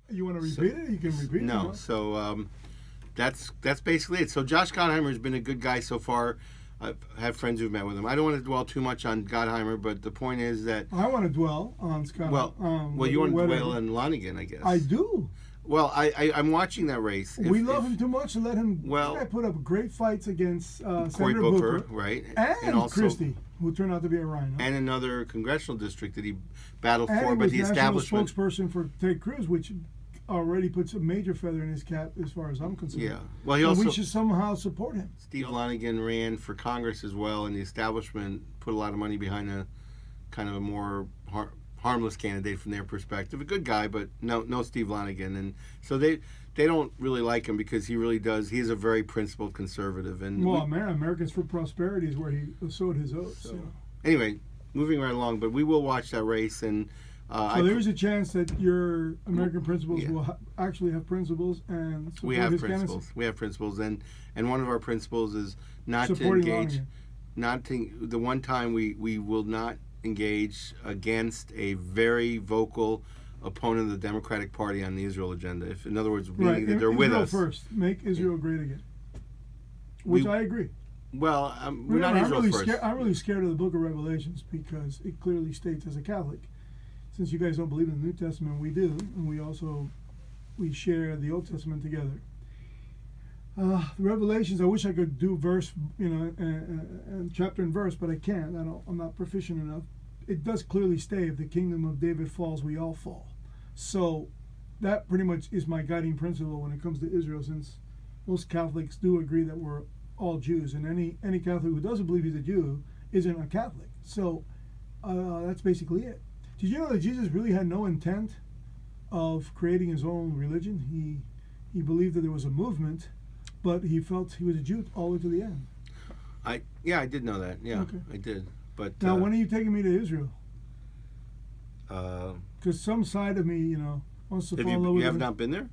You want to repeat it? You can repeat it. No, so that's basically it. So Josh Gottheimer has been a good guy so far. I've had friends who've met with him. I don't want to dwell too much on Gottheimer, but the point is that I want to dwell on Scott. Well, you want to dwell on Lonigan, I guess. I do. Well, I'm watching that race. We love him too much to let him. Well, I put up great fights against Cory Senator Booker, right, and also Christie, who turned out to be a rhino, and another congressional district that he battled and for, he but was the national establishment spokesperson for Ted Cruz, which already puts a major feather in his cap as far as I'm concerned. Yeah, well, he also we should somehow support him. Steve Lonigan ran for Congress as well, and the establishment put a lot of money behind a kind of a more harmless candidate from their perspective. A good guy, but no Steve Lonigan, and so they don't really like him because he really does. He is a very principled conservative, and Americans for Prosperity is where he sowed his oats. So, anyway, moving right along, but we will watch that race, and so there's a chance that your American principles will actually have principles and support we have his principles. candidacy. We have principles, and one of our principles is not Supporting to engage. Lonigan. Not to the one time we will not engage against a very vocal opponent of the Democratic Party on the Israel agenda. If, in other words, meaning that they're with Israel us. first, make Israel great again. Which I agree. Well, we're not Israel first. I'm really scared of the Book of Revelations because it clearly states, as a Catholic, since you guys don't believe in the New Testament, we do, and we share the Old Testament together. The Revelations, I wish I could do verse, and chapter and verse, but I can't. I'm not proficient enough. It does clearly state, if the kingdom of David falls, we all fall. So that pretty much is my guiding principle when it comes to Israel, since most Catholics do agree that we're all Jews, and any Catholic who doesn't believe he's a Jew isn't a Catholic. So that's basically it. Did you know that Jesus really had no intent of creating his own religion? He believed that there was a movement, but he felt he was a Jew all the way to the end. I did know that. Yeah, okay. I did. But now, when are you taking me to Israel? Because some side of me, wants to fall in love with. You have not been there?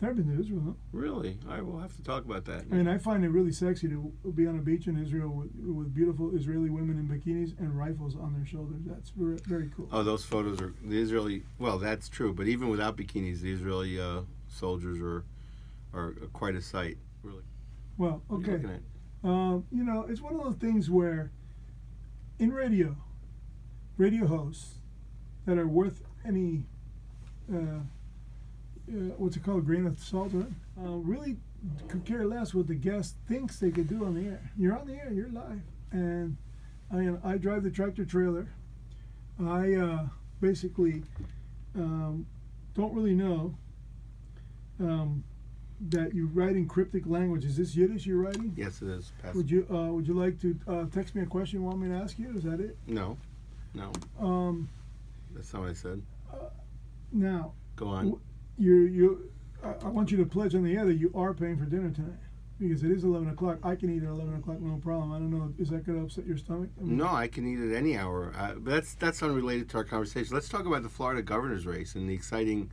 Never been to Israel, no. Really? I will have to talk about that. I mean, I find it really sexy to be on a beach in Israel with beautiful Israeli women in bikinis and rifles on their shoulders. That's very, very cool. Oh, those photos are the Israeli. Well, that's true. But even without bikinis, the Israeli soldiers are quite a sight. Really. Well, okay. It's one of those things where, in radio hosts that are worth any. What's it called, grain of salt, right? Really could care less what the guest thinks they could do on the air. You're on the air, you're live. And I drive the tractor trailer. I basically don't really know that you write in cryptic language. Is this Yiddish you're writing? Yes, it is. Would you like to text me a question you want me to ask you? Is that it? No. That's not what I said. Now. Go on. I want you to pledge on the air that you are paying for dinner tonight, because it is 11 o'clock. I can eat at 11 o'clock, no problem. I don't know, is that going to upset your stomach? No, I can eat at any hour. But that's unrelated to our conversation. Let's talk about the Florida governor's race and the exciting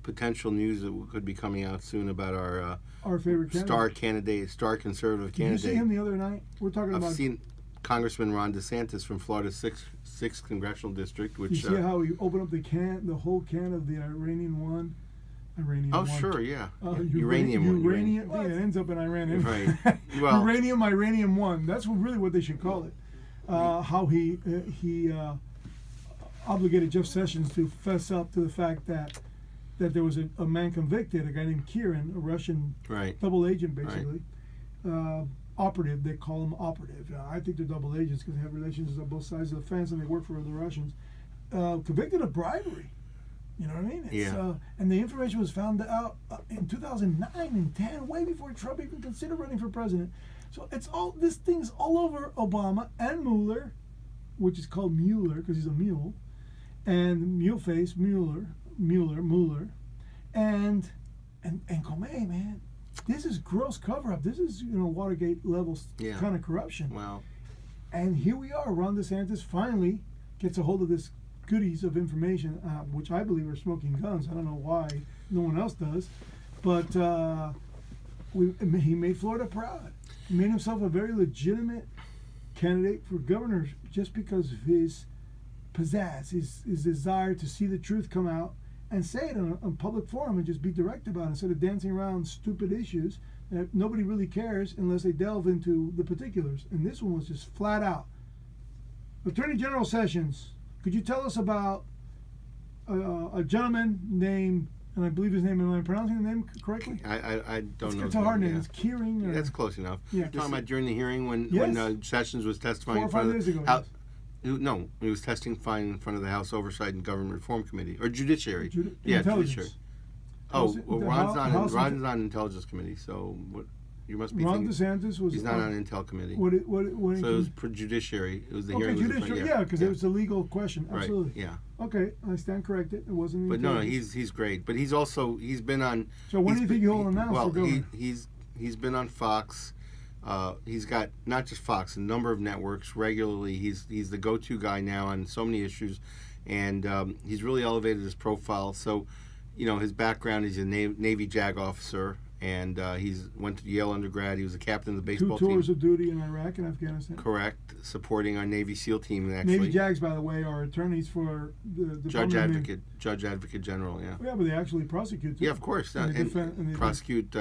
potential news that could be coming out soon about our favorite star conservative candidate. Did you see him the other night? I've seen Congressman Ron De Santis from Florida's 6th congressional district. Which you see how he opened up the whole can of the Iranian one? Sure, yeah. Uranium. Yeah, it ends up in Iran. Right. Well, Uranium 1. That's really what they should call it. How he obligated Jeff Sessions to fess up to the fact that there was a man convicted, a guy named Kieran, a Russian double agent, basically. Right. Operative, they call him operative. I think they're double agents because they have relations on both sides of the fence and they work for the Russians. Convicted of bribery. You know what I mean? And the information was found out in 2009 and 10, way before Trump even considered running for president. So this thing's all over Obama and Mueller, which is called Mueller because he's a mule, and Muleface Mueller, and Comey, man. This is gross cover-up. This is Watergate level kind of corruption. Wow. And here we are. Ron De Santis finally gets a hold of this goodies of information, which I believe are smoking guns. I don't know why no one else does, but he made Florida proud. He made himself a very legitimate candidate for governor just because of his pizzazz, his desire to see the truth come out and say it in a public forum and just be direct about it instead of dancing around stupid issues that nobody really cares unless they delve into the particulars. And this one was just flat out. Attorney General Sessions, could you tell us about a gentleman named, and I believe his name, am I pronouncing the name correctly? I don't know. It's a hard name. It's Keering. Yeah, that's close enough. Yeah. You're talking about during the hearing when Sessions was testifying 4 or in front 5 of years ago. No, he was testifying in front of the House Oversight and Government Reform Committee or Judiciary. Intelligence. Judiciary. Oh, well, Ron's House not on Intelligence Committee, so what? You must be Ron thinking. DeSantis was. He's not on Intel Committee. What So it was for Judiciary. It was the okay, hearing. Judiciary. Yeah, because it was a legal question. Absolutely. Right. Yeah. Okay, I stand corrected. It wasn't. But no, he's great. But he's been on. So when do you think he'll announce? Well, he's been on Fox. He's got not just Fox, a number of networks regularly. He's the go-to guy now on so many issues, and he's really elevated his profile. So, his background is a Navy JAG officer, and he's went to Yale undergrad. He was a captain of the baseball team. 2 tours of duty in Iraq and Afghanistan. Correct, supporting our Navy SEAL team actually. Navy JAGs, by the way, are attorneys for the Judge Advocate General. Yeah. Yeah, but they actually prosecute. Too. Yeah, of course, and prosecute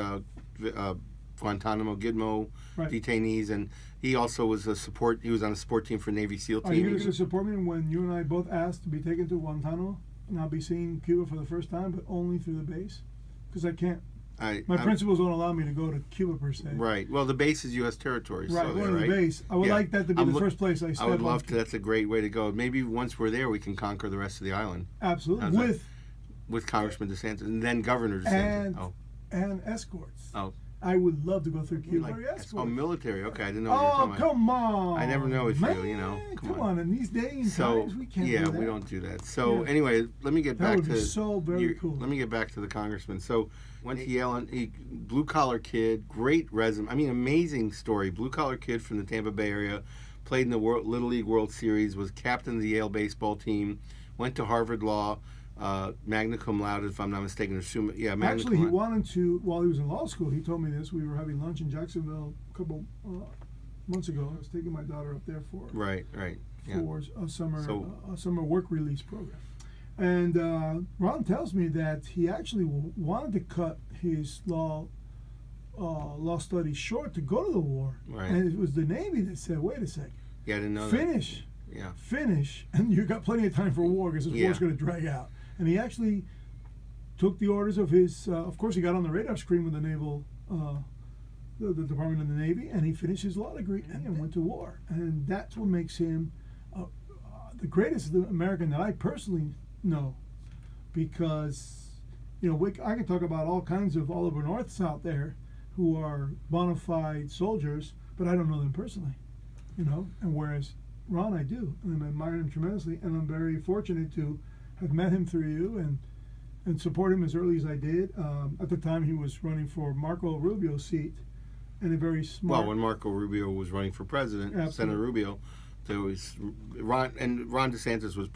Guantanamo, Gitmo detainees, and he also was He was on a support team for Navy SEAL team. Are you going to support me when you and I both asked to be taken to Guantanamo and I'll be seeing Cuba for the first time, but only through the base? Because I can't. My principles don't allow me to go to Cuba per se. Right. Well, the base is U.S. territory. Right. So Going to the base. I would like that to be the first place I step. I would love to. That's a great way to go. Maybe once we're there, we can conquer the rest of the island. Absolutely. With Congressman DeSantis and then Governor DeSantis. And escorts. Oh. I would love to go through Cuba. Oh, military. Okay, I didn't know what you were talking about. Come on. I never know with Man, you. Come on. In these days times, we can't do that. We don't do that. So anyway, let me get back to. That would be so very cool. Let me get back to the congressman. So went to Yale, and blue collar kid, great resume. I mean, amazing story. Blue collar kid from the Tampa Bay area, played in the Little League World Series, was captain of the Yale baseball team, went to Harvard Law. Magna cum laude, if I'm not mistaken. Actually, he wanted to, while he was in law school, he told me this. We were having lunch in Jacksonville a couple months ago. I was taking my daughter up there for a summer work release program. And Ron tells me that he actually wanted to cut his law studies short to go to the war. Right. And it was the Navy that said, wait a second. Yeah, I didn't know Finish. that. Yeah. Finish, and you got plenty of time for war because this war's going to drag out. And he actually took the orders of his. Of course, he got on the radar screen with the naval, the Department of the Navy, and he finished his law degree and went to war. And that's what makes him the greatest American that I personally know, because I can talk about all kinds of Oliver Norths out there who are bona fide soldiers, but I don't know them personally, and whereas Ron, I do, and I admire him tremendously, and I'm very fortunate to have met him through you and support him as early as I did. At the time, he was running for Marco Rubio's seat, and a very smart. Well, when Marco Rubio was running for president, Senator Rubio, there was Ron DeSantis was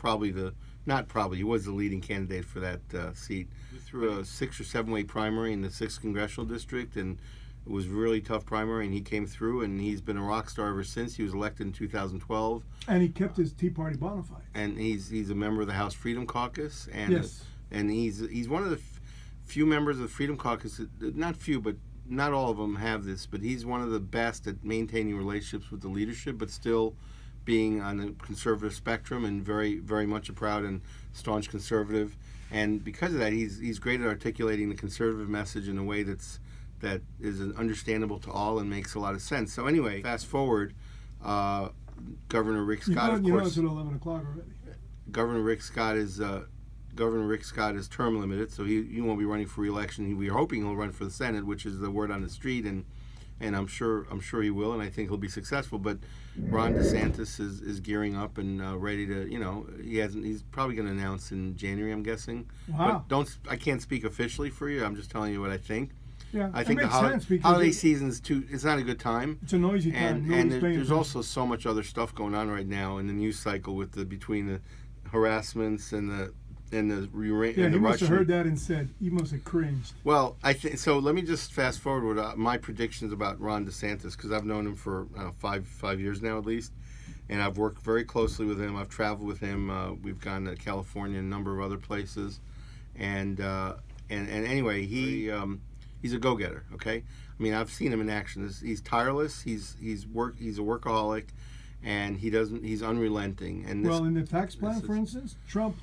he was the leading candidate for that seat. Through a 6 or 7 way primary in the 6th congressional district, and it was a really tough primary, and he came through, and he's been a rock star ever since. He was elected in 2012. And he kept his Tea Party bona fide. And he's a member of the House Freedom Caucus. And and he's one of the few members of the Freedom Caucus, not few, but not all of them have this, but he's one of the best at maintaining relationships with the leadership, but still being on the conservative spectrum, and very, very much a proud and staunch conservative. And because of that, he's great at articulating the conservative message in a way that is understandable to all and makes a lot of sense. So anyway, fast forward, Governor Rick Scott, of course. It's at 11 o'clock already. Governor Rick Scott is term limited, so he won't be running for re-election. We're hoping he'll run for the Senate, which is the word on the street, and I'm sure he will, and I think he'll be successful. But Ron DeSantis is gearing up and ready to. He's probably going to announce in January, I'm guessing. Wow. But I can't speak officially for you. I'm just telling you what I think. Yeah, I think the holiday season's it's not a good time. It's a noisy time. And there's also so much other stuff going on right now in the news cycle between the harassments and the he must have heard that and said he must have cringed. Well, I think so. Let me just fast forward with my predictions about Ron DeSantis, because I've known him for 5 years now at least, and I've worked very closely with him. I've traveled with him. We've gone to California and a number of other places. and anyway, he's a go-getter. Okay, I mean, I've seen him in action. He's tireless. He's a workaholic, and he's unrelenting. And this, Well, in the tax plan, for instance, Trump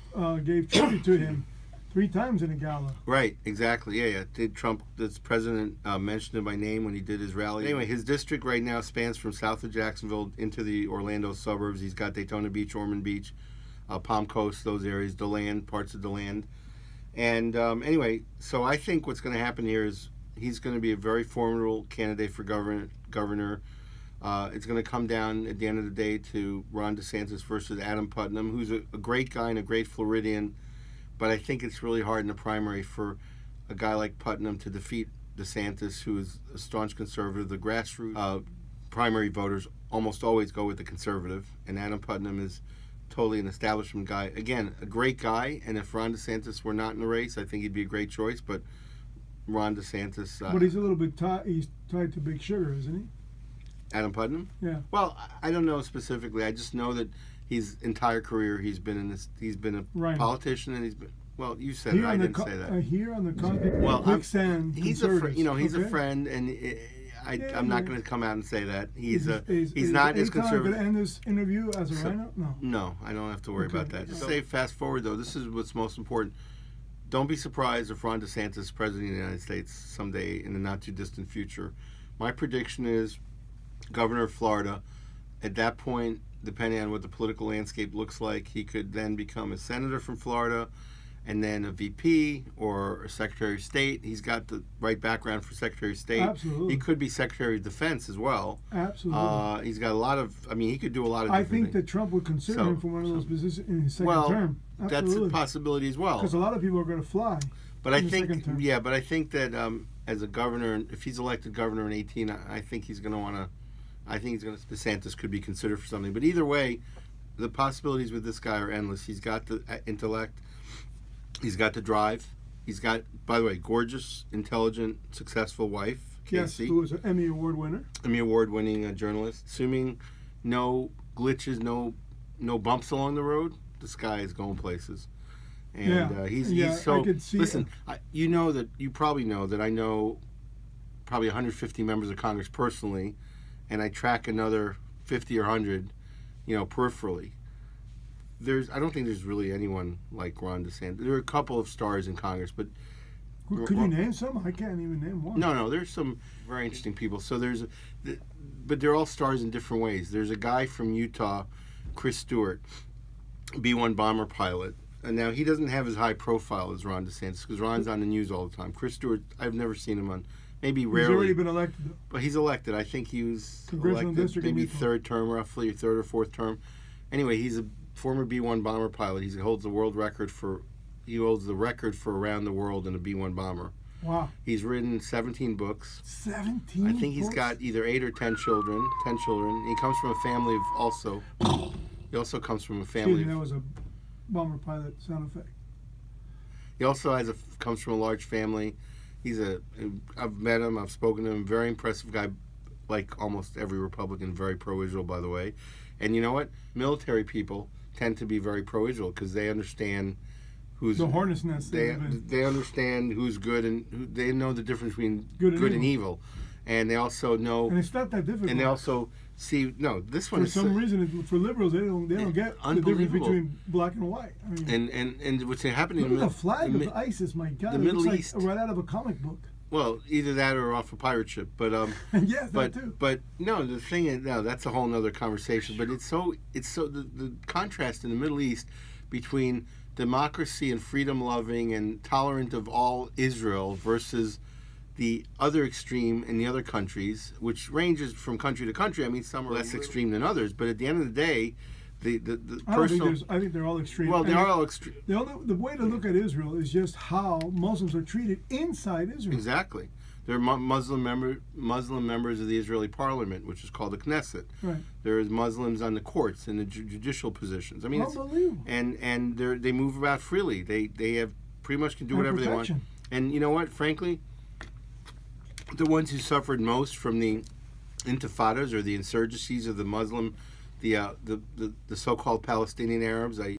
gave tribute to him 3 times in a gala. right, exactly. Yeah. Did Trump, this president, mention him by name when he did his rally? Anyway, his district right now spans from south of Jacksonville into the Orlando suburbs. He's got Daytona Beach, Ormond Beach, Palm Coast, those areas, DeLand, parts of DeLand. And anyway, so I think what's going to happen here is he's going to be a very formidable candidate for governor. It's going to come down at the end of the day to Ron De Santis versus Adam Putnam, who's a great guy and a great Floridian. But I think it's really hard in the primary for a guy like Putnam to defeat De Santis, who is a staunch conservative. The grassroots primary voters almost always go with the conservative, and Adam Putnam is totally an establishment guy. Again, a great guy, and if Ron De Santis were not in the race, I think he'd be a great choice. But Ron De Santis, But he's a little bit he's tied to Big Sugar, isn't he? Adam Putnam. Yeah. Well, I don't know specifically. I just know that his entire career he's been a Right. politician, and he's been. Well, you said Here it. I on the didn't say that. Here on the Well, quicksand he's a he's a okay? friend, and I'm not going to come out and say that he's Is not as Eytan going conservative. to end this interview as a rhino? No. No, I don't have to worry Okay. about that. Just say fast forward though. This is what's most important. Don't be surprised if Ron DeSantis is president of the United States someday in the not too distant future. My prediction is governor of Florida. At that point, depending on what the political landscape looks like, he could then become a senator from Florida, and then a VP or a Secretary of State. He's got the right background for Secretary of State. Absolutely. He could be Secretary of Defense as well. Absolutely. He's got a lot of, I mean, he could do a lot of I different think things. that Trump would consider him for one of those positions in his second term. That's Absolutely. a possibility as well. Because a lot of people are going to fly. But I in the second think, term. yeah, but I think that as a governor, if he's elected governor in 18, I think he's going to want to, I think he's going to, DeSantis could be considered for something. But either way, the possibilities with this guy are endless. He's got the intellect. He's got the drive. He's got, by the way, gorgeous, intelligent, successful wife, Yes, Casey. who was an Emmy Award winner. Emmy Award-winning journalist. Assuming no glitches, no bumps along the road, this guy is going places. And he's so. I could see listen, you probably know that I know probably 150 members of Congress personally, and I track another 50 or 100, peripherally. I don't think there's really anyone like Ron DeSantis. There are a couple of stars in Congress, but Could you name some? I can't even name one. no, there's some very interesting people. So but they're all stars in different ways. There's a guy from Utah, Chris Stewart, B-1 bomber pilot. And now he doesn't have as high profile as Ron DeSantis because Ron's on the news all the time. Chris Stewart, I've never seen him on, maybe rarely. He's already been elected, though. But he's elected. I think he was Congressional elected district in maybe Utah. third term, roughly, third or fourth term. Anyway, he's a former B-1 bomber pilot. He holds the record for around the world in a B-1 bomber. Wow. He's written 17 books. 17 I think he's books? got either 8 or 10 children. He comes from a family of also. He also comes from a family. Excuse me, that was a bomber pilot sound effect. He also comes from a large family. I've met him. I've spoken to him. Very impressive guy, like almost every Republican. Very pro-Israel, by the way. And you know what? Military people tend to be very pro-Israel because they understand who's The hornet's nest they live in. They understand who's good and they know the difference between Good good and and evil, and they also know. And it's not that difficult. And they also see this one for is some reason, for liberals, they don't get the difference unbelievable. between black and white. I mean, and what's happening look in at the flag of ISIS, my God. the it Middle looks East. like right out of a comic book. Well, either that or off a pirate ship, but Yes, that too. but no, the thing is, no, that's a whole nother conversation. But it's so the contrast in the Middle East between democracy and freedom-loving and tolerant of all Israel versus the other extreme in the other countries, which ranges from country to country. I mean, some are less extreme than others, but at the end of the day, the personal. I think they're all extreme. Well, they And are all extreme. the way to look at Israel is just how Muslims are treated inside Israel. Exactly. They're Muslim members of the Israeli parliament, which is called the Knesset. Right. There's Muslims on the courts in the judicial positions. I mean, Unbelievable. and they move about freely. They have pretty much can do whatever they want. And you know what? Frankly, the ones who suffered most from the intifadas or the insurgencies of the Muslim, the so-called Palestinian Arabs.